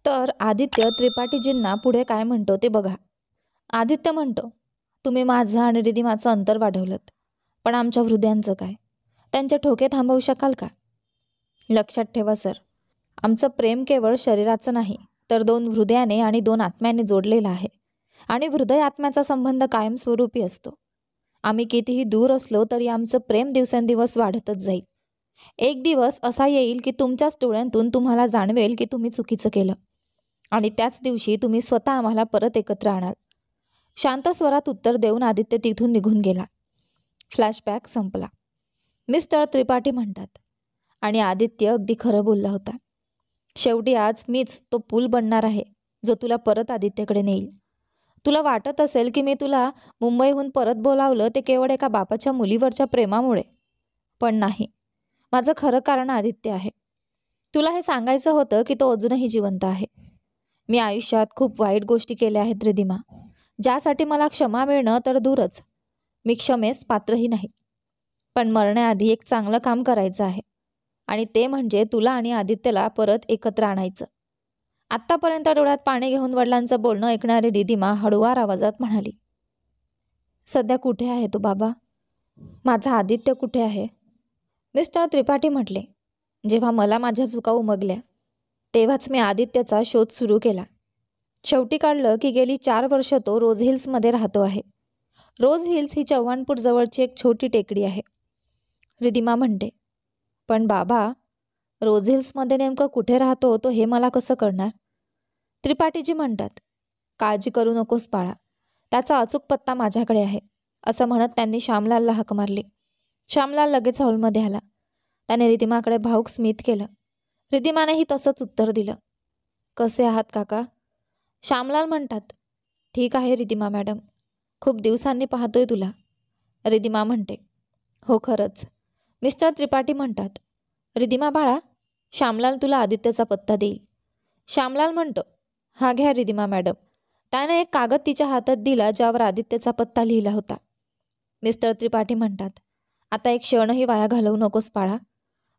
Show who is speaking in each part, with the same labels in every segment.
Speaker 1: तर आदित्य त्रिपाठीजींना पुढे काय म्हणतो ते बघा. आदित्य म्हणतो, तुम्ही माझं आणि रिधिमाचं अंतर वाढवलं, पण आमच्या हृदयांचं काय? त्यांचे ठोके थांबवू शकाल का? लक्षात ठेवा सर, आमचं प्रेम केवळ शरीराचं नाही, तर 2 हृदयाने आणि 2 आत्म्याने जोडलेलं आहे. आणि हृदय आत्म्याचा संबंध कायमस्वरूपी असतो. आम्ही कितीही दूर असलो तरी आमचं प्रेम दिवसेंदिवस वाढतच जाईल. एक दिवस असा येईल की तुमच्याच डोळ्यांतून तुम्हाला जाणवेल की तुम्ही चुकीचं केलं, आणि त्याच दिवशी तुम्ही स्वतः आम्हाला परत एकत्र आणाल. शांत स्वरात उत्तर देऊन आदित्य तिथून निघून गेला. फ्लॅशबॅक संपला. मिस्टर त्रिपाठी म्हणतात, आणि आदित्य अगदी खरं बोलला होता. शेवटी आज मीच तो पूल बनणार आहे जो तुला परत आदित्यकडे नेईल. तुला वाटत असेल की मी तुला मुंबईहून परत बोलावलं ते केवळ एका बापाच्या मुलीवरच्या प्रेमामुळे, पण नाही. माझं खरं कारण आदित्य आहे. तुला हे सांगायचं होतं की तो अजूनही जिवंत आहे. मी आयुष्यात खूप वाईट गोष्टी केल्या आहेत रिधिमा, ज्यासाठी मला क्षमा मिळणं तर दूरच, मी क्षमेस पात्रही नाही. पण मरण्याआधी एक चांगलं काम करायचं आहे, आणि ते म्हणजे तुला आणि आदित्यला परत एकत्र आणायचं. आत्तापर्यंत डोळ्यात पाणी घेऊन वडिलांचं बोलणं ऐकणारी रिधिमा हळुवार आवाजात म्हणाली, सध्या कुठे आहे तो बाबा? माझा आदित्य कुठे आहे? मिस्टर त्रिपाठी म्हटले, जेव्हा मला माझ्या चुका उमगल्या तेव्हाच मी आदित्यचा शोध सुरू केला. शेवटी काढलं की गेली 4 वर्ष तो रोज हिल्समध्ये राहतो आहे. रोज हिल्स ही चव्हाणपूर जवळची एक छोटी टेकडी आहे. रिधिमा म्हणते, पण बाबा, रोज हिल्समध्ये नेमकं कुठे राहतो तो हे मला कसं कळणार? त्रिपाठीजी म्हणतात, काळजी करू नकोस बाळा, त्याचा अचूक पत्ता माझ्याकडे आहे. असं म्हणत त्यांनी श्यामलालला हाक मारली. श्यामलाल लगेच हॉलमध्ये आला. त्याने रिधिमाकडे भाऊक स्मित केलं. रिधिमानेही तसंच उत्तर दिलं. कसे आहात काका? श्यामलाल म्हणतात, ठीक आहे रिधिमा मॅडम, खूप दिवसांनी पाहतोय तुला. रिधिमा म्हणते, हो खरंच. मिस्टर त्रिपाठी म्हणतात, रिधिमा बाळा, श्यामलाल तुला आदित्यचा पत्ता देईल. श्यामलाल म्हणतो, हा घ्या रिधिमा मॅडम. त्याने एक कागद तिच्या हातात दिला ज्यावर आदित्यचा पत्ता लिहिला होता. मिस्टर त्रिपाठी म्हणतात, आता एक क्षणही वाया घालवू नकोस बाळा.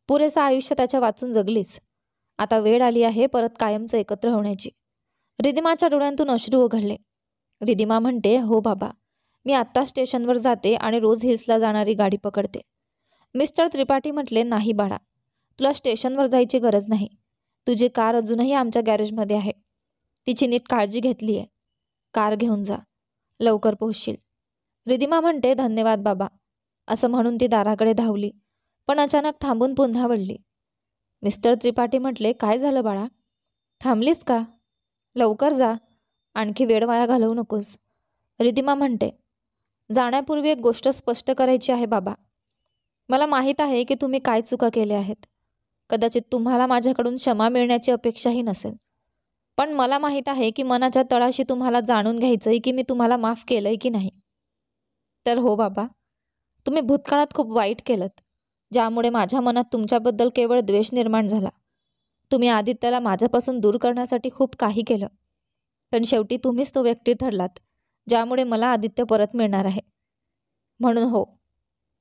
Speaker 1: पुरेसं आयुष्य त्याच्या वाचून जगलीच. आता वेळ आली आहे परत कायमचं एकत्र होण्याची. रिधिमाच्या डोळ्यांतून अश्रू ओघळले. रिधिमा म्हणते, हो बाबा, मी आत्ता स्टेशनवर जाते आणि रोज हिल्सला जाणारी गाडी पकडते. मिस्टर त्रिपाठी म्हटले, नाही बाळा, तुला स्टेशनवर जायची गरज नाही. तुझी कार अजूनही आमच्या गॅरेजमध्ये आहे. तिची नीट काळजी घेतली आहे. कार घेऊन जा, लवकर पोहोचशील. रिधिमा म्हणते, धन्यवाद बाबा. असं म्हणून ती दाराकडे धावली, पण अचानक थांबून पुन्हा वळली. मिस्टर त्रिपाठी म्हटले, काय झालं बाळा? थांबलीस का? लवकर जा, आणखी वेळ वाया घालवू नकोस. रिधिमा म्हणते, जाण्यापूर्वी एक गोष्ट स्पष्ट करायची आहे बाबा. मला माहीत आहे की तुम्ही काय चुका केल्या आहेत. कदाचित तुम्हाला माझ्याकडून क्षमा मिळण्याची अपेक्षाही नसेल, पण मला माहीत आहे की मनाच्या तळाशी तुम्हाला जाणून घ्यायचंय की मी तुम्हाला माफ केलंय की नाही. तर हो बाबा, तुम्ही भूतकाळात खूप वाईट केलं, ज्यामुळे माझ्या मनात तुमच्याबद्दल केवळ द्वेष निर्माण झाला. तुम्ही आदित्यला माझ्यापासून दूर करण्यासाठी खूप काही केलं, पण शेवटी तुम्हीच तो व्यक्ती ठरलात ज्यामुळे मला आदित्य परत मिळणार आहे. म्हणून हो,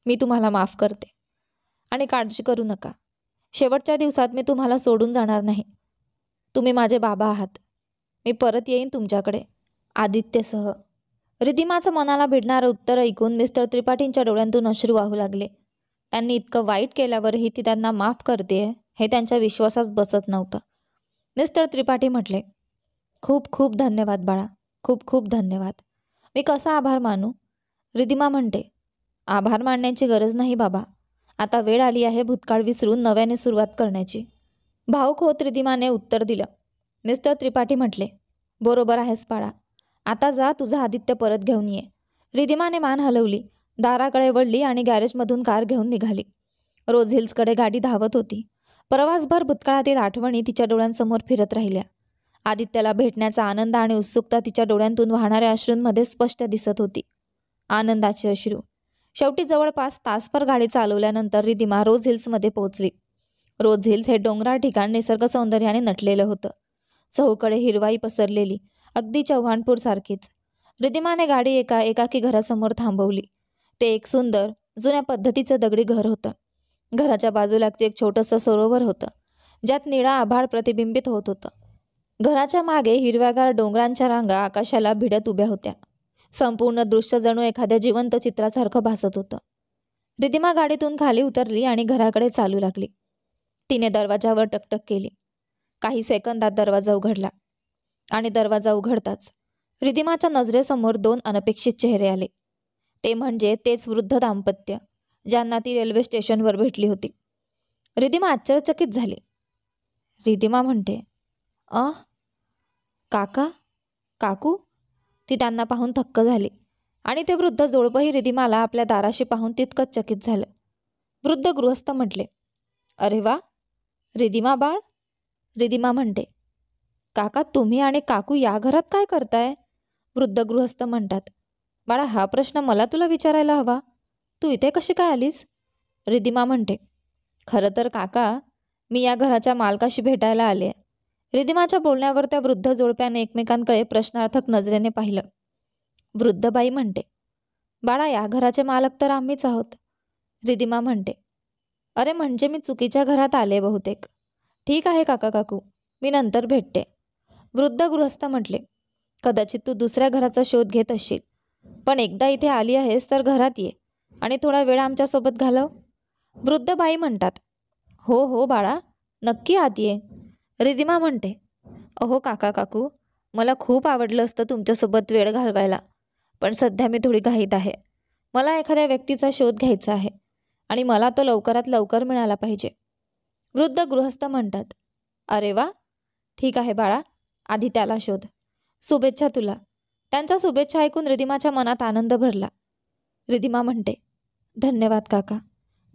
Speaker 1: मी तुम्हाला माफ करते. आणि काळजी करू नका, शेवटच्या दिवसात मी तुम्हाला सोडून जाणार नाही. तुम्ही माझे बाबा आहात. मी परत येईन तुमच्याकडे, आदित्यसह. रिधिमाचं मनाला भिडणारं उत्तर ऐकून मिस्टर त्रिपाठींच्या डोळ्यांतून अश्रू वाहू लागले. त्यांनी इतकं वाईट केल्यावरही ती त्यांना माफ करते हे त्यांच्या विश्वासास बसत नव्हतं. मिस्टर त्रिपाठी म्हटले, खूप खूप धन्यवाद बाळा, खूप खूप धन्यवाद. मी कसा आभार मानू? रिधिमा म्हणते, आभार मानण्याची गरज नाही बाबा. आता वेळ आली आहे भूतकाळ विसरून नव्याने सुरुवात करण्याची. भाऊक होत रिधिमाने उत्तर दिलं. मिस्टर त्रिपाठी म्हटले, बरोबर आहेस बाळा. आता जा, तुझा आदित्य परत घेऊन ये. रिधिमाने मान हलवली, दाराकडे वळली आणि गॅरेजमधून कार घेऊन निघाली. रोज हिल्सकडे गाडी धावत होती. प्रवासभर भूतकाळातील आठवणी तिच्या डोळ्यांसमोर फिरत राहिल्या. आदित्यला भेटण्याचा आनंद आणि उत्सुकता तिच्या डोळ्यांतून वाहणाऱ्या अश्रूंमध्ये स्पष्ट दिसत होती. आनंदाचे अश्रू. शेवटी जवळपास तासभर गाडी चालवल्यानंतर रिधिमा रोज हिल्समध्ये पोहोचली. रोज हिल्स हे डोंगराळ ठिकाण निसर्ग सौंदर्याने नटलेलं होतं. चहूकडे हिरवाई पसरलेली, अगदी चव्हाणपूर सारखीच. रिधिमाने गाडी एकाकी घरासमोर थांबवली. ते एक सुंदर जुन्या पद्धतीचं दगडी घर होतं. घराच्या बाजूलाच एक छोटंसं सरोवर होतं, ज्यात निळा आभाळ प्रतिबिंबित होत होतं. घराच्या मागे हिरव्यागार डोंगरांच्या रांगा आकाशाला भिडत उभ्या होत्या. संपूर्ण दृश्य जणू एखाद्या जिवंत चित्रासारखं भासत होतं. रिधिमा गाडीतून खाली उतरली आणि घराकडे चालू लागली. तिने दरवाजावर टकटक केली. काही सेकंदात दरवाजा उघडला आणि दरवाजा उघडताच रिधिमाच्या नजरेसमोर 2 अनपेक्षित चेहरे आले. ते म्हणजे तेच वृद्ध दाम्पत्य ज्यांना ती रेल्वे स्टेशनवर भेटली होती. रिधिमा आश्चर्यचकित झाली. रिधिमा म्हणते, काका, काकू? ती त्यांना पाहून थक्क झाली आणि ते वृद्ध जोडपंही रिधिमाला आपल्या दाराशी पाहून तितकंच चकित झालं. वृद्ध गृहस्थ म्हटले, अरे वा, रिधिमा बाळ? रिधिमा म्हणते, काका तुम्ही आणि काकू या घरात काय करताय? वृद्ध गृहस्थ म्हणतात, बाळा हा प्रश्न मला तुला विचारायला हवा. तू इथे कशी काय आलीस? रिधिमा म्हणते, खरं तर काका मी या घराच्या मालकाशी भेटायला आले. रिधिमाच्या बोलण्यावर त्या वृद्ध जोडप्याने एकमेकांकडे प्रश्नार्थक नजरेने पाहिलं. वृद्ध बाई म्हणते, बाळा या घराचे मालक तर आम्हीच आहोत. रिधिमा म्हणते, अरे म्हणजे मी चुकीच्या घरात आले बहुतेक. ठीक आहे काका काकू, मी नंतर भेटते. वृद्ध गृहस्थ म्हटले, कदाचित तू दुसऱ्या घराचा शोध घेत असशील, पण एकदा इथे आली आहेस तर घरात ये आणि थोडा वेळ आमच्यासोबत घालव. वृद्ध बाई म्हणतात, हो हो बाळा, नक्की आत ये. रिधिमा म्हणते, अहो काका काकू, मला खूप आवडलं असतं तुमच्यासोबत वेळ घालवायला, पण सध्या मी थोडी घाईत आहे. मला एखाद्या व्यक्तीचा शोध घ्यायचा आहे आणि मला तो लवकरात लवकर मिळाला पाहिजे. वृद्ध गृहस्थ म्हणतात, अरे वा, ठीक आहे बाळा, आधी त्याला शोध. शुभेच्छा तुला. त्यांचा शुभेच्छा ऐकून रिधिमाच्या मनात आनंद भरला. रिधिमा म्हणते, धन्यवाद काका,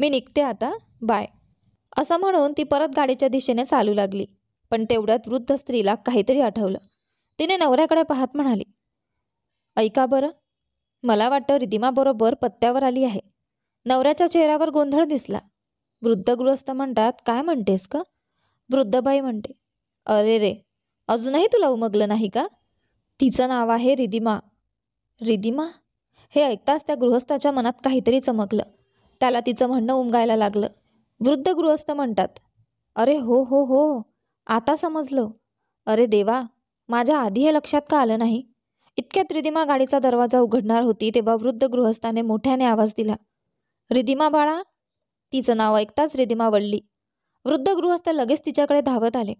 Speaker 1: मी निघते आता, बाय. असं म्हणून ती परत गाडीच्या दिशेने चालू लागली. पण तेवढ्यात वृद्ध स्त्रीला काहीतरी आठवलं. तिने नवऱ्याकडे पाहत म्हणाली, ऐका बरं, मला वाटतं रिधिमा बरोबर पत्त्यावर आली आहे. नवऱ्याच्या चेहऱ्यावर गोंधळ दिसला. वृद्ध गृहस्थ म्हणतात, काय म्हणतेस का? वृद्धबाई म्हणते, अरे रे, अजूनही तुला उमगलं नाही का? तिचं नाव आहे रिधिमा. रिधिमा? हे ऐकताच त्या गृहस्थाच्या मनात काहीतरी चमकलं. त्याला तिचं म्हणणं उमगायला लागलं. वृद्ध गृहस्थ म्हणतात, अरे हो हो हो, आता समजलं. अरे देवा, माझ्या आधी हे लक्षात का आलं नाही? इतक्यात रिधिमा गाडीचा दरवाजा उघडणार होती तेव्हा वृद्ध गृहस्थाने मोठ्याने आवाज दिला, रिधिमा बाळा. तिचं नाव ऐकताच रिधिमा वळली. वृद्ध गृहस्थ लगेच तिच्याकडे धावत आले.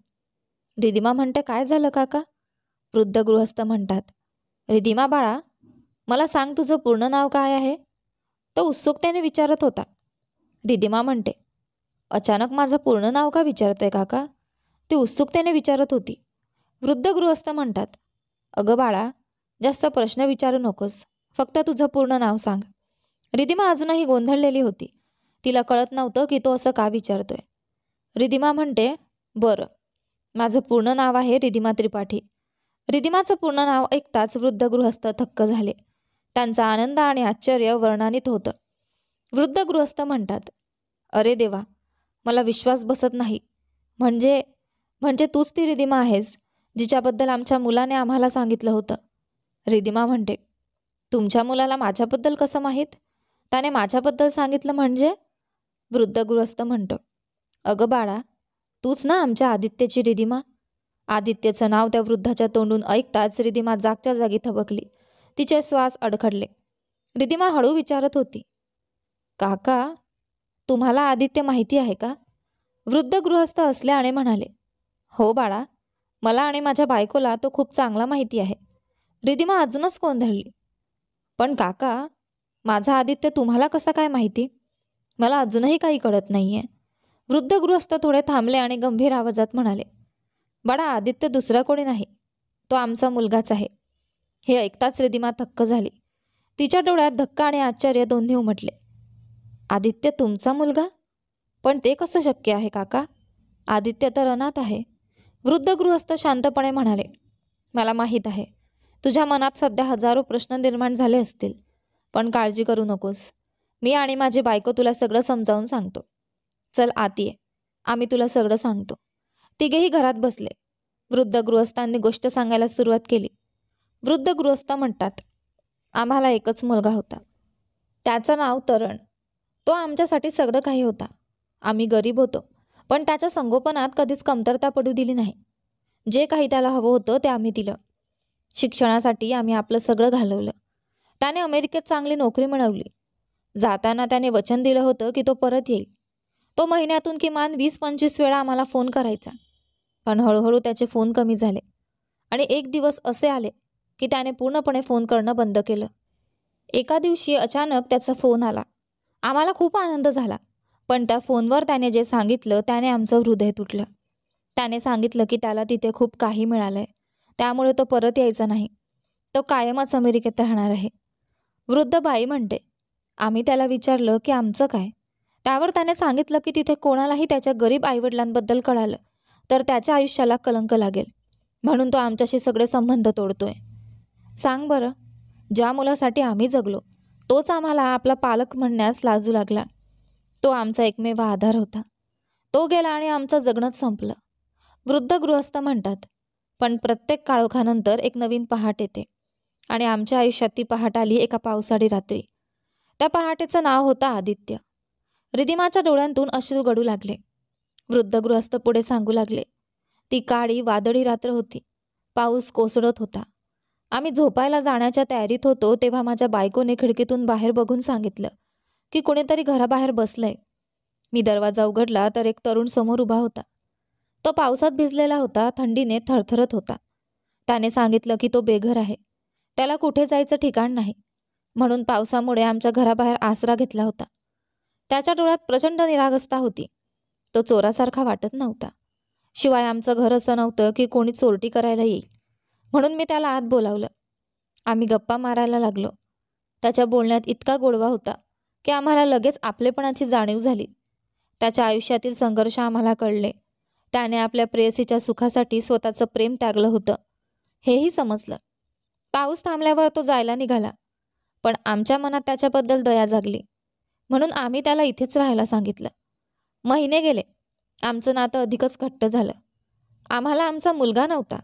Speaker 1: रिधिमा म्हणते, काय झालं काका? वृद्ध गृहस्थ म्हणतात, रिधिमा बाळा, मला सांग तुझं पूर्ण नाव काय आहे? तो उत्सुकतेने विचारत होता. रिधिमा म्हणते, अचानक माझं पूर्ण नाव का विचारते काका? ती उत्सुकतेने विचारत होती. वृद्ध गृहस्थ म्हणतात, अगं बाळा, जास्त प्रश्न विचारू नकोस, फक्त तुझं पूर्ण नाव सांग. रिधिमा अजूनही गोंधळलेली होती. तिला कळत नव्हतं की तो असं का विचारतोय. रिधिमा म्हणते, बरं, माझं पूर्ण नाव आहे रिधिमा त्रिपाठी. रिधिमाचं पूर्ण नाव ऐकताच वृद्ध गृहस्थ थक्क झाले. त्यांचा आनंद आणि आश्चर्य वर्णानीत होतं. वृद्ध गृहस्थ म्हणतात, अरे देवा, मला विश्वास बसत नाही. म्हणजे म्हणजे तूच ती रिधिमा आहेस जिच्याबद्दल आमच्या मुलाने आम्हाला सांगितलं होतं. रिधिमा म्हणते, तुमच्या मुलाला माझ्याबद्दल कसं माहीत? त्याने माझ्याबद्दल सांगितलं म्हणजे? वृद्ध गृहस्थ म्हणतो, अगं बाळा, तूच ना आमच्या आदित्यची रिधिमा. आदित्यचं नाव त्या वृद्धाच्या तोंडून ऐकताच रिधिमा जागच्या जागी थबकली. तिचे श्वास अडखडले. रिधिमा हळू विचारत होती, काका, तुम्हाला आदित्य माहिती आहे का? वृद्ध गृहस्थ असल्याने म्हणाले, हो बाळा, मला आणि माझ्या बायकोला तो खूप चांगला माहिती आहे. रिधिमा अजूनच गोंधळली. पण काका, माझा आदित्य तुम्हाला कसा काय माहिती? मला अजूनही काही कळत नाही आहे. वृद्ध गृहस्थ थोडे थांबले आणि गंभीर आवाजात म्हणाले, बाळा, आदित्य दुसरा कोणी नाही, तो आमचा मुलगाच आहे. हे ऐकताच रिधिमा थक्क झाली. तिच्या डोळ्यात धक्का आणि आश्चर्य दोन्ही उमटले. आदित्य तुमचा मुलगा? पण ते कसं शक्य आहे काका? आदित्य तर अनाथ आहे. वृद्ध गृहस्थ शांतपणे म्हणाले, मला माहीत आहे, तुझ्या मनात सध्या हजारो प्रश्न निर्माण झाले असतील, पण काळजी करू नकोस. मी आणि माझी बायको तुला सगळं समजावून सांगतो. चल आत ये, आम्ही तुला सगळं सांगतो. तिघेही घरात बसले. वृद्ध गृहस्थांनी गोष्ट सांगायला सुरुवात केली. वृद्ध गृहस्थ म्हणतात, आम्हाला एकच मुलगा होता. त्याचं नाव तरण. तो आमच्यासाठी सगळं काही होता. आम्ही गरीब होतो, पण त्याच्या संगोपनात कधीच कमतरता पडू दिली नाही. जे काही त्याला हवं होतं ते आम्ही दिलं. शिक्षणासाठी आम्ही आपलं सगळं घालवलं. त्याने अमेरिकेत चांगली नोकरी मिळवली. जाताना त्याने वचन दिलं होतं की तो परत येईल. तो महिन्यातून किमान 20-25 वेळा आम्हाला फोन करायचा. पण हळूहळू त्याचे फोन कमी झाले आणि एक दिवस असे आले की त्याने पूर्णपणे फोन करणं बंद केलं. एका दिवशी अचानक त्याचा फोन आला. आम्हाला खूप आनंद झाला. पण त्या फोनवर त्याने जे सांगितलं त्याने आमचं हृदय तुटलं. त्याने सांगितलं की त्याला तिथे खूप काही मिळालंय, त्यामुळे तो परत यायचा नाही. तो कायमच अमेरिकेत राहणार आहे. वृद्ध बाई म्हणते, आम्ही त्याला विचारलं की आमचं काय. त्यावर त्याने सांगितलं की तिथे कोणालाही त्याच्या गरीब आईवडिलांबद्दल कळालं तर त्याच्या आयुष्याला कलंक लागेल, म्हणून तो आमच्याशी सगळे संबंध तोडतोय. सांग बरं, ज्या मुलासाठी आम्ही जगलो तोच आम्हाला आपला पालक म्हणण्यास लाजू लागला. तो आमचा एकमेव आधार होता. तो गेला आणि आमचं जगणंच संपलं. वृद्ध गृहस्थ म्हणतात, पण प्रत्येक काळोखानंतर एक नवीन पहाट येते आणि आमच्या आयुष्यात ती पहाट आली एका पावसाळी रात्री. त्या पहाटेचं नाव होतं आदित्य. रिधिमाच्या डोळ्यांतून अश्रू गळू लागले. वृद्ध गृहस्थ पुढे सांगू लागले, ती काळी वादळी रात्र होती. पाऊस कोसळत होता. आम्ही झोपायला जाण्याच्या तयारीत होतो तेव्हा माझ्या बायकोने खिडकीतून बाहेर बघून सांगितलं की कोणीतरी घराबाहेर बसलंय. मी दरवाजा उघडला तर एक तरुण समोर उभा होता. तो पावसात भिजलेला होता, थंडीने थरथरत होता. त्याने सांगितलं की तो बेघर आहे. त्याला कुठे जायचं ठिकाण नाही, म्हणून पावसामुळे आमच्या घराबाहेर आसरा घेतला होता. त्याच्या डोळ्यात प्रचंड निरागसता होती. तो चोरासारखा वाटत नव्हता. शिवाय आमचं घर असं नव्हतं की कोणी चोरटी करायला येईल, म्हणून मी त्याला आत बोलावलं. आम्ही गप्पा मारायला लागलो. त्याच्या बोलण्यात इतका गोडवा होता की आम्हाला लगेच आपलेपणाची जाणीव झाली. त्याच्या आयुष्यातील संघर्ष आम्हाला कळले. त्याने आपल्या प्रेयसीच्या सुखासाठी स्वतःचं प्रेम त्यागलं होतं, हेही समजलं. पाऊस थांबल्यावर तो जायला निघाला, पण आमच्या मनात त्याच्याबद्दल दया जागली, म्हणून आम्ही त्याला इथेच राहायला सांगितलं. महिने गेले. आमचं नातं अधिकच घट्ट झालं. आम्हाला आमचा मुलगा नव्हता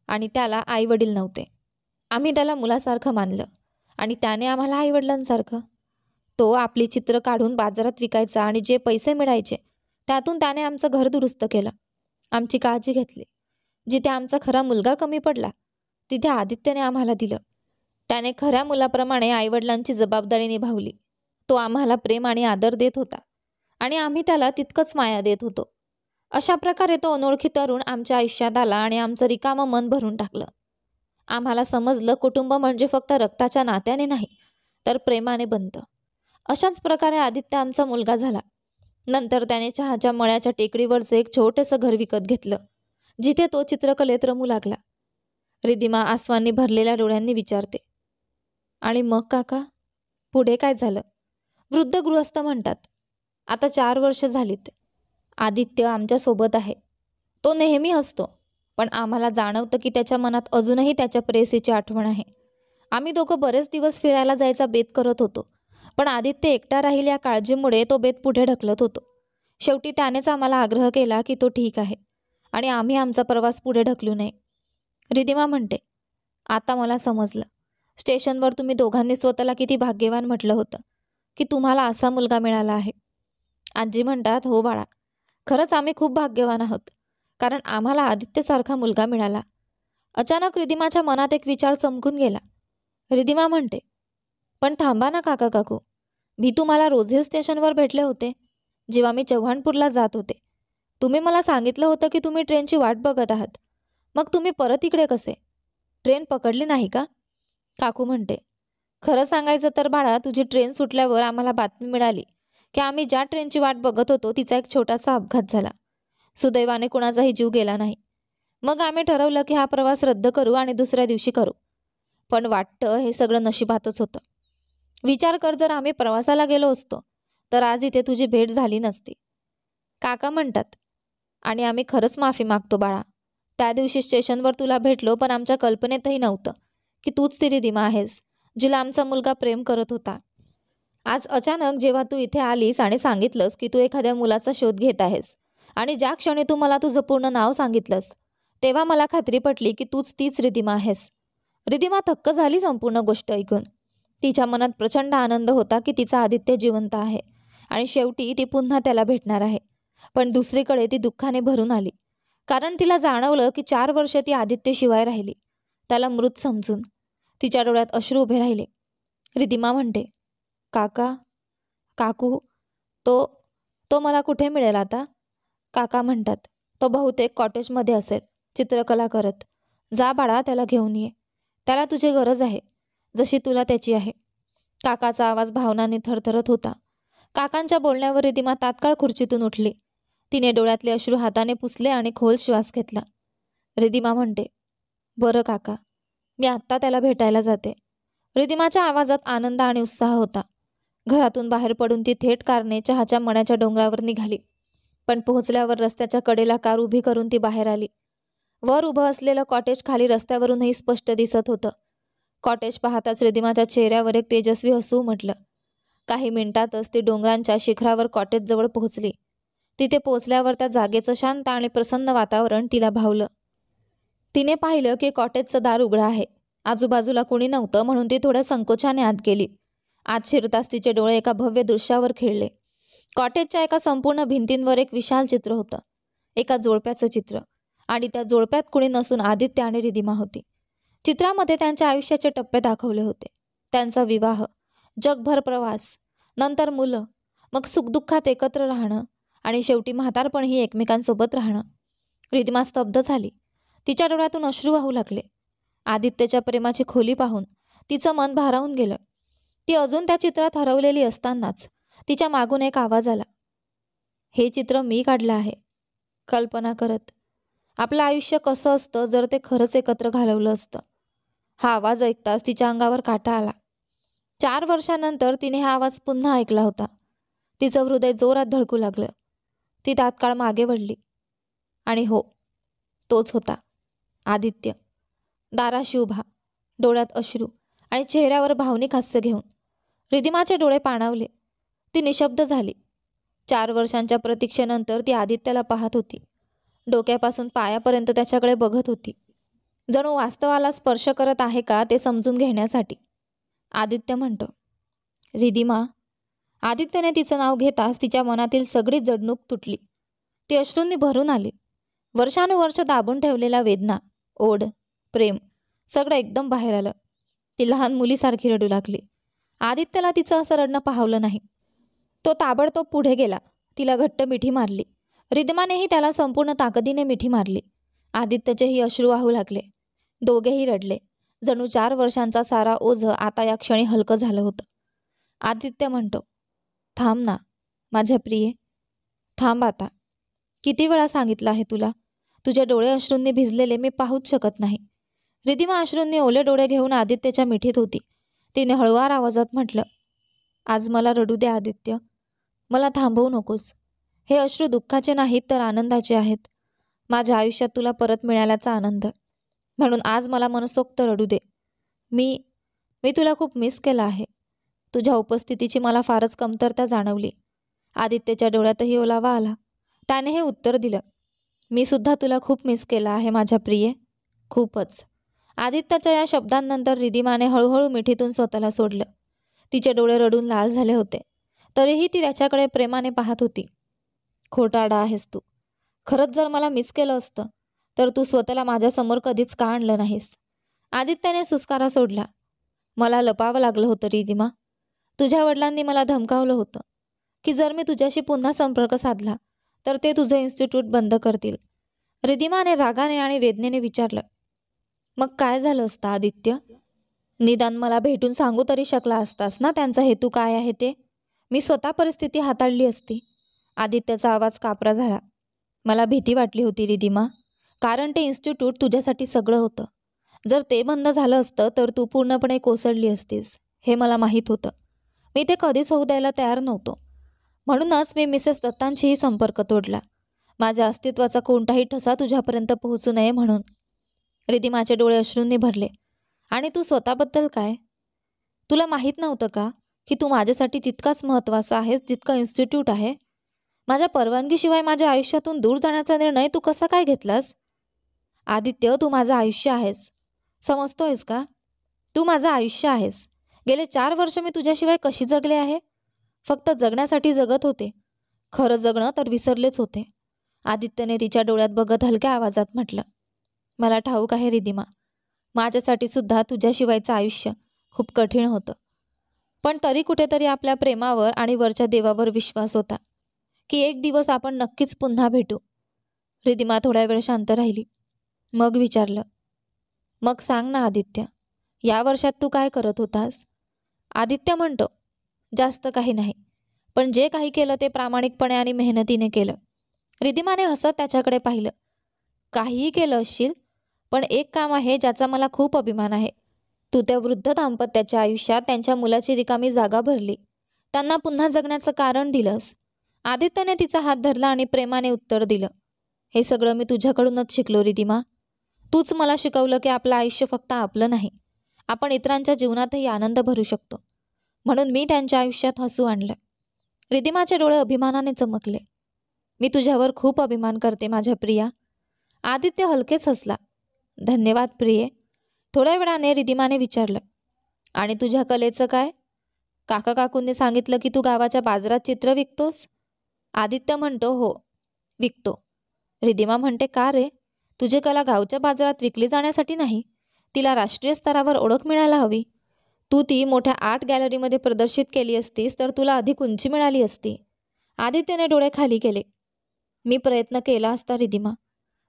Speaker 1: आणि त्याला आईवडील नव्हते. आम्ही त्याला मुलासारखं मानलं आणि त्याने आम्हाला आईवडिलांसारखं. तो आपली चित्र काढून बाजारात विकायचा आणि जे पैसे मिळायचे त्यातून त्याने आमचं घर दुरुस्त केलं. आमची काळजी घेतली. जिथे आमचा खरा मुलगा कमी पडला तिथे आदित्यने आम्हाला दिलं. त्याने खऱ्या मुलाप्रमाणे आईवडिलांची जबाबदारी निभावली. तो आम्हाला प्रेम आणि आदर देत होता आणि आम्ही त्याला तितकंच माया देत होतो. अशा प्रकारे तो अनोळखी तरुण आमच्या आयुष्यात आला आणि आमचं रिकामं मन भरून टाकलं. आम्हाला समजलं कुटुंब म्हणजे फक्त रक्ताच्या नात्याने नाही तर प्रेमाने बनतं. अशाच प्रकारे आदित्य आमचा मुलगा झाला. नंतर त्याने चहाच्या मळ्याच्या टेकडीवरचं एक छोटंसं घर विकत घेतलं, जिथे तो चित्रकलेत रमू लागला. रिधिमा आसवांनी भरलेल्या डोळ्यांनी विचारते, आणि मग काका, पुढे काय झालं? वृद्ध गृहस्थ म्हणतात, आता 4 वर्ष झालीत. आदित्य आमच्यासोबत आहे. तो नेहमी हसतो, पण आम्हाला जाणवतं की त्याच्या मनात अजूनही त्याच्या प्रेयसीची आठवण आहे. आम्ही दोघं बरेच दिवस फिरायला जायचा बेत करत होतो, पण आदित्य एकटा राहील या काळजीमुळे तो बेत पुढे ढकलत होतो. शेवटी त्यानेच आम्हाला आग्रह केला की तो ठीक आहे आणि आम्ही आमचा प्रवास पुढे ढकलू नये. रिधिमा म्हणते, आता मला समजलं. स्टेशनवर तुम्ही दोघांनी स्वतःला किती भाग्यवान म्हटलं होतं की तुम्हाला असा मुलगा मिळाला आहे. आजी म्हणतात, हो बाळा, खरंच आम्ही खूप भाग्यवान आहोत, कारण आम्हाला आदित्यसारखा मुलगा मिळाला. अचानक रिधिमाच्या मनात एक विचार चमकून गेला. रिधिमा म्हणते, पण थांबा ना काका काकू, मी तुम्हाला रोज हिल स्टेशनवर भेटले होते जेव्हा मी चव्हाणपूरला जात होते. तुम्ही मला सांगितलं होतं की तुम्ही ट्रेनची वाट बघत आहात. मग तुम्ही परत इकडे कसे? ट्रेन पकडली नाही का? काकू म्हणते, खरं सांगायचं तर बाळा, तुझी ट्रेन सुटल्यावर आम्हाला बातमी मिळाली की आम्ही ज्या ट्रेनची वाट बघत होतो तिचा एक छोटासा अपघात झाला. सुदैवाने कुणाचाही जीव गेला नाही. मग आम्ही ठरवलं की हा प्रवास रद्द करू आणि दुसऱ्या दिवशी करू. पण वाटतं हे सगळं नशिबातच होतं. विचार कर, जर आम्ही प्रवासाला गेलो असतो तर आज इथे तुझी भेट झाली नसती. काका म्हणतात, आणि आम्ही खरंच माफी मागतो बाळा. त्या दिवशी स्टेशनवर तुला भेटलो, पण आमच्या कल्पनेतही नव्हतं की तूच ती रिधिमा आहेस जिला आमचा मुलगा प्रेम करत होता. आज अचानक जेव्हा तू इथे आलीस आणि सांगितलंस की तू एखाद्या मुलाचा शोध घेत आहेस आणि ज्या क्षणी तू मला तुझं पूर्ण नाव सांगितलंस तेव्हा मला खात्री पटली की तूच तीच रिधिमा आहेस. रिधिमा थक्क झाली संपूर्ण गोष्ट ऐकून. तिच्या मनात प्रचंड आनंद होता की तिचा आदित्य जिवंत आहे आणि शेवटी ती पुन्हा त्याला भेटणार आहे. पण दुसरीकडे ती दुःखाने भरून आली, कारण तिला जाणवलं की 4 वर्ष ती आदित्यशिवाय राहिली, त्याला मृत समजून. तिच्या डोळ्यात अश्रू उभे राहिले. रिधिमा म्हणते, काका, काकू, तो तो मला कुठे मिळेल आता? काका म्हणतात, तो बहुतेक कॉटेजमध्ये असेल, चित्रकला करत. जा बाळा, त्याला घेऊन ये. त्याला तुझी गरज आहे, जशी तुला त्याची आहे. काकाचा आवाज भावनाने थरथरत होता. काकांच्या बोलण्यावर रिधिमा तात्काळ खुर्चीतून उठली. तिने डोळ्यातले अश्रू हाताने पुसले आणि खोल श्वास घेतला. रिधिमा म्हणते, बरं काका, मी आत्ता त्याला भेटायला जाते. रिधिमाच्या आवाजात आनंद आणि उत्साह होता. घरातून बाहेर पडून ती थेट कारने चहाच्या मण्याच्या डोंगरावर निघाली. पण पोहोचल्यावर रस्त्याच्या कडेला कार उभी करून ती बाहेर आली. वर उभं असलेलं कॉटेज खाली रस्त्यावरूनही स्पष्ट दिसत होतं. कॉटेज पाहताच रिधिमाच्या चेहऱ्यावर एक तेजस्वी हसू उमटलं. काही मिनिटातच ती डोंगरांच्या शिखरावर कॉटेजजवळ पोहोचली. तिथे पोहोचल्यावर त्या जागेचं शांत आणि प्रसन्न वातावरण तिला भावलं. तिने पाहिलं की कॉटेजचं दार उघडं आहे. आजूबाजूला कुणी नव्हतं, म्हणून ती थोड्या संकोचाने आत गेली. आत शिरताच तिचे डोळे एका भव्य दृश्यावर खिळले. कॉटेजच्या एका संपूर्ण भिंतींवर एक विशाल चित्र होतं, एका जोडप्याचं चित्र. आणि त्या जोडप्यात कुणी नसून आदित्य आणि रिधिमा होती. चित्रामध्ये त्यांच्या आयुष्याचे टप्पे दाखवले होते. त्यांचा विवाह, जगभर प्रवास, नंतर मुलं, मग सुखदुःखात एकत्र राहणं आणि शेवटी म्हातारपणही एकमेकांसोबत राहणं. रिधिमा स्तब्ध झाली. तिच्या डोळ्यातून अश्रू वाहू लागले. आदित्यच्या प्रेमाची खोली पाहून तिचं मन भारावून गेलं. ती अजून त्या चित्रात हरवलेली असतानाच तिच्या मागून एक आवाज आला. हे चित्र मी काढलं आहे. कल्पना करत, आपलं आयुष्य कसं असतं जर ते खरंच एकत्र घालवलं असतं. हा आवाज ऐकताच तिच्या अंगावर काटा आला. 4 वर्षांनंतर तिने हा आवाज पुन्हा ऐकला होता. तिचं हृदय जोरात धडकू लागलं. ती तात्काळ मागे वळली. आणि हो, तोच होता आदित्य. दाराशी उभा, डोळ्यात अश्रू आणि चेहऱ्यावर भावनिक हास्य घेऊन. रिधिमाचे डोळे पाणावले. ती निशब्द झाली. 4 वर्षांच्या प्रतीक्षेनंतर ती आदित्यला पाहत होती. डोक्यापासून पायापर्यंत त्याच्याकडे बघत होती, जणू वास्तवाला स्पर्श करत आहे का ते समजून घेण्यासाठी. आदित्य म्हणतो, रिधिमा. आदित्यने तिचं नाव घेताच तिच्या मनातील सगळी जडणूक तुटली. ती अश्रूंनी भरून आली. वर्षानुवर्ष दाबून ठेवलेल्या वेदना, ओढ, प्रेम सगळं एकदम बाहेर आलं. ती लहान मुलीसारखी रडू लागली. आदित्यला तिचं असं रडणं पाहवलं नाही. तो ताबडतोब पुढे गेला. तिला घट्ट मिठी मारली. रिधिमानेही त्याला संपूर्ण ताकदीने मिठी मारली. आदित्यचेही अश्रू वाहू लागले. दोघेही रडले. जणू 4 वर्षांचा सारा ओझं आता या क्षणी हलकं झालं होतं. आदित्य म्हणतो, थांब ना माझ्या प्रिये, थांब आता. किती वेळा सांगितलं आहे तुला, तुझे डोळे अश्रूंनी भिजलेले मी पाहूच शकत नाही. रिधिमा अश्रूंनी ओले डोळे घेऊन आदित्यच्या मिठीत होती. तिने हळुवार आवाजात म्हटलं, आज मला रडू दे आदित्य, मला थांबवू नकोस. हे अश्रू दुःखाचे नाहीत तर आनंदाचे आहेत. माझ्या आयुष्यात तुला परत मिळाल्याचा आनंद. म्हणून आज मला मनसोक्त रडू दे. मी तुला खूप मिस केलं आहे. तुझ्या उपस्थितीची मला फारच कमतरता जाणवली. आदित्यच्या डोळ्यातही ओलावा आला. त्याने हे उत्तर दिलं, मी सुद्धा तुला खूप मिस केलं आहे माझ्या प्रिये, खूपच. आदित्यच्या या शब्दांनंतर रिधिमाने हळूहळू मिठीतून स्वतःला सोडलं. तिचे डोळे रडून लाल झाले होते. तरीही ती त्याच्याकडे प्रेमाने पाहत होती. खोटारडा आहेस तू. खरंच जर मला मिस केलं असतं तर तू स्वतःला माझ्यासमोर कधीच का आणलं नाहीस. आदित्यने सुस्कारा सोडला. मला लपावं लागलं होतं रिधिमा. तुझ्या वडिलांनी मला धमकावलं होतं की जर मी तुझ्याशी पुन्हा संपर्क साधला तर ते तुझं इन्स्टिट्यूट बंद करतील. रिधिमाने रागाने आणि वेदनेने विचारलं, मग काय झालं असतं आदित्य? निदान मला भेटून सांगू तरी शकला असतास ना त्यांचा हेतू काय आहे ते. मी स्वतः परिस्थिती हाताळली असती. आदित्यचा आवाज कापरा झाला. मला भीती वाटली होती रिधिमा, कारण ते इन्स्टिट्यूट तुझ्यासाठी सगळं होतं. जर ते बंद झालं असतं तर तू पूर्णपणे कोसळली असतीस, हे मला माहीत होतं. मी ते कधीच होऊ द्यायला तयार नव्हतो. म्हणूनच मी मिसेस दत्तांशीही संपर्क तोडला. माझ्या अस्तित्वाचा कोणताही ठसा तुझ्यापर्यंत पोहोचू नये म्हणून. रिधिमाचे डोळे अश्रूंनी भरले. आणि तू स्वतःबद्दल काय? तुला माहीत नव्हतं का की तू माझ्यासाठी तितकाच महत्त्वाचा आहेस जितकं इन्स्टिट्यूट आहे? माझ्या परवानगीशिवाय माझ्या आयुष्यातून दूर जाण्याचा निर्णय तू कसा काय घेतलास? आदित्य, तू माझं आयुष्य आहेस, समजतोयस का? तू माझं आयुष्य आहेस. गेले 4 वर्ष मी तुझ्याशिवाय कशी जगले आहे? फक्त जगण्यासाठी जगत होते. खरं जगणं तर विसरलेच होते. आदित्यने तिच्या डोळ्यात बघत हलक्या आवाजात म्हटलं, मला ठाऊक आहे रिधिमा, माझ्यासाठी सुद्धा तुझ्याशिवायचं आयुष्य खूप कठीण होतं. पण तरी कुठेतरी आपल्या प्रेमावर आणि वरच्या देवावर विश्वास होता की एक दिवस आपण नक्कीच पुन्हा भेटू. रिधिमा थोड्या वेळ शांत राहिली. मग विचारलं, मग सांग ना आदित्य, या वर्षात तू काय करत होतास? आदित्य म्हणतो, जास्त काही नाही, पण जे काही केलं ते प्रामाणिकपणे आणि मेहनतीने केलं. रिधिमाने हसत त्याच्याकडे पाहिलं. काहीही केलं असशील, पण एक काम आहे ज्याचा मला खूप अभिमान आहे. तू त्या वृद्ध दाम्पत्याच्या आयुष्यात त्यांच्या मुलाची रिकामी जागा भरली, त्यांना पुन्हा जगण्याचं कारण दिलंस. आदित्यने तिचा हात धरला आणि प्रेमाने उत्तर दिलं, हे सगळं मी तुझ्याकडूनच शिकलो रिधिमा. तूच मला शिकवलं की आपलं आयुष्य फक्त आपलं नाही, आपण इतरांच्या जीवनातही आनंद भरू शकतो. म्हणून मी त्यांच्या आयुष्यात हसू आणलं. रिधिमाचे डोळे अभिमानाने चमकले. मी तुझ्यावर खूप अभिमान करते माझ्या प्रिया. आदित्य हलकेच हसला. धन्यवाद प्रिये. थोड्या वेळाने रिधिमाने विचारलं, आणि तुझ्या कलेचं काय? काका काकूंनी सांगितलं की तू गावाच्या बाजारात चित्र विकतोस? आदित्य म्हणतो, हो विकतो. रिधिमा म्हणते, का रे? तुझी कला गावच्या बाजारात विकली जाण्यासाठी नाही, तिला राष्ट्रीय स्तरावर ओळख मिळायला हवी. तू ती मोठ्या आर्ट गॅलरीमध्ये प्रदर्शित केली असतीस तर तुला अधिक उंची मिळाली असती. आदित्यने डोळे खाली केले. मी प्रयत्न केला असता रिधिमा,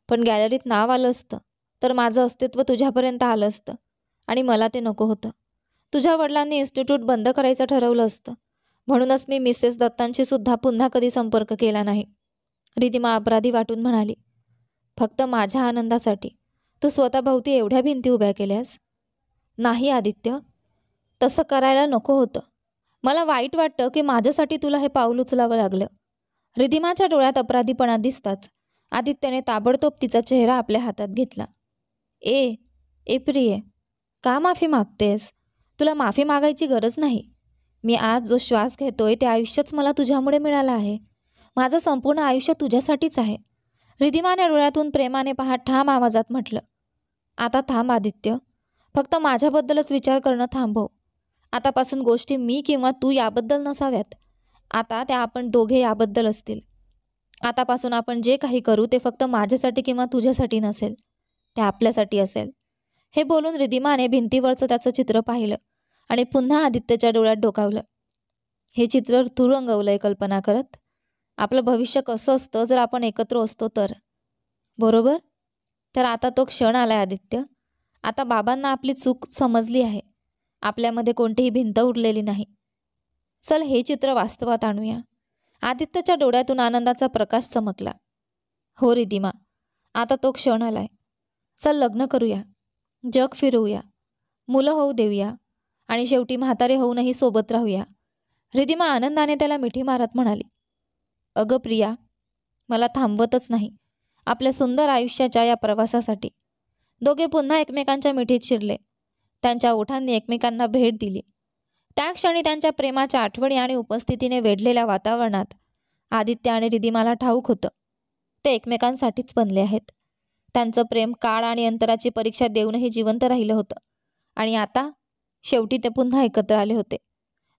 Speaker 1: पण गॅलरीत नाव आलं असतं तर माझं अस्तित्व तुझ्यापर्यंत आलं असतं, आणि मला ते नको होतं. तुझ्या वडिलांनी इन्स्टिट्यूट बंद करायचं ठरवलं असतं, म्हणूनच मी मिसेस दत्तांशी सुद्धा पुन्हा कधी संपर्क केला नाही. रिधिमा अपराधी वाटून म्हणाली, फक्त माझ्या आनंदासाठी तू स्वतःभोवती एवढ्या भिंती उभ्या केल्यास? नाही आदित्य, तसं करायला नको होतं. मला वाईट वाटतं की माझ्यासाठी तुला हे पाऊल उचलावं लागलं. रिधिमाच्या डोळ्यात अपराधीपणा दिसताच आदित्यने ताबडतोब तिचा चेहरा आपल्या हातात घेतला. ए प्रिये, का माफी मागतेस? तुला माफी मागायची गरज नाही. मी आज जो श्वास घेतोय ते आयुष्यच मला तुझ्यामुळे मिळालं आहे. माझं संपूर्ण आयुष्य तुझ्यासाठीच आहे. रिधिमाने डोळ्यातून प्रेमाने पाहत ठाम आवाजात म्हटलं, आता थांब आदित्य, फक्त माझ्याबद्दलच विचार करणं थांबव. आतापासून गोष्टी मी किंवा तू याबद्दल नसाव्यात, आता त्या आपण दोघे याबद्दल असतील. आतापासून आपण जे काही करू ते फक्त माझ्यासाठी किंवा तुझ्यासाठी नसेल, ते आपल्यासाठी असेल. हे बोलून रिधिमाने भिंतीवरचं त्याचं चित्र पाहिलं आणि पुन्हा आदित्यच्या डोळ्यात डोकावलं. हे चित्र तू रंगवलंय कल्पना करत? आपलं भविष्य कसं असतं जर आपण एकत्र असतो तर, बरोबर? तर आता तो क्षण आलाय आदित्य. आता बाबांना आपली चूक समजली आहे. आपल्यामध्ये कोणतीही भिंत उरलेली नाही. चल हे चित्र वास्तवात आणूया. आदित्यच्या डोळ्यातून आनंदाचा प्रकाश चमकला. हो रिधिमा, आता तो क्षण आलाय. चल लग्न करूया, जग फिरवूया, मुलं होऊ देऊया, आणि शेवटी म्हातारे होऊनही सोबत राहूया. रिधिमा आनंदाने त्याला मिठी मारत म्हणाली, अगं प्रिया, मला थांबवतच नाही आपल्या सुंदर आयुष्याच्या या प्रवासासाठी. दोघे पुन्हा एकमेकांच्या मिठीत शिरले. त्यांच्या ओठांनी एकमेकांना भेट दिली. त्या क्षणी त्यांच्या प्रेमाच्या आठवणी आणि उपस्थितीने वेढलेल्या वातावरणात आदित्य आणि रिधिमाला ठाऊक होतं, ते एकमेकांसाठीच बनले आहेत. त्यांचं प्रेम काळ आणि अंतराची परीक्षा देऊनही जिवंत राहिलं होतं, आणि आता शेवटी ते पुन्हा एकत्र आले होते,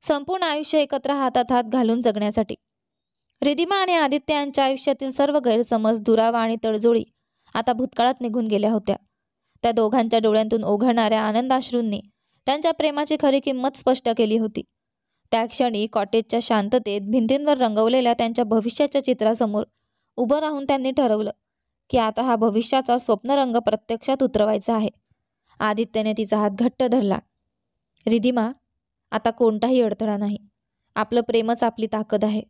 Speaker 1: संपूर्ण आयुष्य एकत्र हातात हात घालून जगण्यासाठी. रिधिमा आणि आदित्य यांच्या आयुष्यातील सर्व गैरसमज, दुरावा आणि तडजोडी आता भूतकाळात निघून गेल्या होत्या. त्या दोघांच्या डोळ्यांतून ओघळणाऱ्या आनंदाश्रूंनी त्यांच्या प्रेमाची खरी किंमत स्पष्ट केली होती. त्या क्षणी कॉटेजच्या शांततेत भिंतींवर रंगवलेल्या त्यांच्या भविष्याच्या चित्रासमोर उभं राहून त्यांनी ठरवलं की आता हा भविष्याचा स्वप्नरंग प्रत्यक्षात उतरवायचा आहे. आदित्यने तिचा हात घट्ट धरला. रिधिमा, आता कोणताही अडथळा नाही. आपलं प्रेमच आपली ताकद आहे.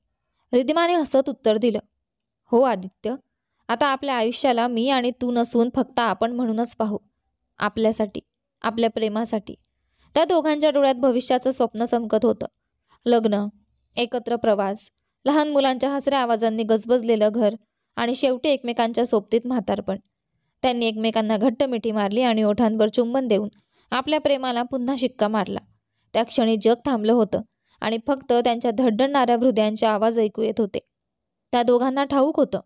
Speaker 1: रिधिमाने हसत उत्तर दिलं, हो आदित्य, आता आपल्या आयुष्याला मी आणि तू नसून फक्त आपण म्हणूनच पाहू. आपल्यासाठी, आपल्या प्रेमासाठी. त्या दोघांच्या डोळ्यात भविष्याचं स्वप्न चमकत होतं. लग्न, एकत्र प्रवास, लहान मुलांच्या हसऱ्या आवाजांनी गजबजलेलं घर, आणि शेवटी एकमेकांच्या सोबतीत म्हातारपण. त्यांनी एकमेकांना घट्ट मिठी मारली आणि ओठांवर चुंबन देऊन आपल्या प्रेमाला पुन्हा शिक्का मारला. त्या क्षणी जग थांबलं होतं आणि फक्त त्यांच्या धडधडणाऱ्या हृदयांचे आवाज ऐकू येत होते. त्या दोघांना ठाऊक होतं,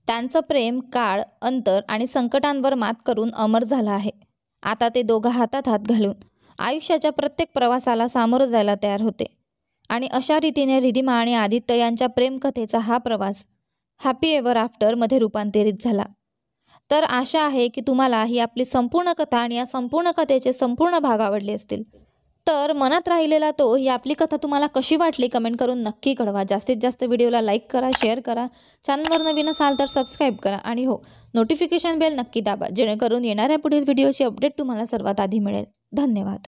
Speaker 1: त्यांचं प्रेम काळ, अंतर आणि संकटांवर मात करून अमर झालं आहे. आता ते दोघं हातात हात घालून आयुष्याच्या प्रत्येक प्रवासाला सामोरं जायला तयार होते. आणि अशा रीतीने रिधिमा आणि आदित्य यांच्या प्रेमकथेचा हा प्रवास, हॅपी एव्हर आफ्टरमध्ये रूपांतरित झाला. तर आशा आहे की तुम्हाला ही आपली संपूर्ण कथा आणि या संपूर्ण कथेचे संपूर्ण भाग आवडले असतील. तर मनात राहिलेला तो ही आपली कथा तुम्हाला कशी वाटली कमेंट करून नक्की कळवा. जास्तीत जास्त व्हिडिओला लाईक करा, शेअर करा, चॅनलवर नवीन असाल तर सबस्क्राईब करा आणि हो, नोटिफिकेशन बेल नक्की दाबा जेणेकरून येणाऱ्या पुढील व्हिडिओची अपडेट तुम्हाला सर्वात आधी मिळेल. धन्यवाद.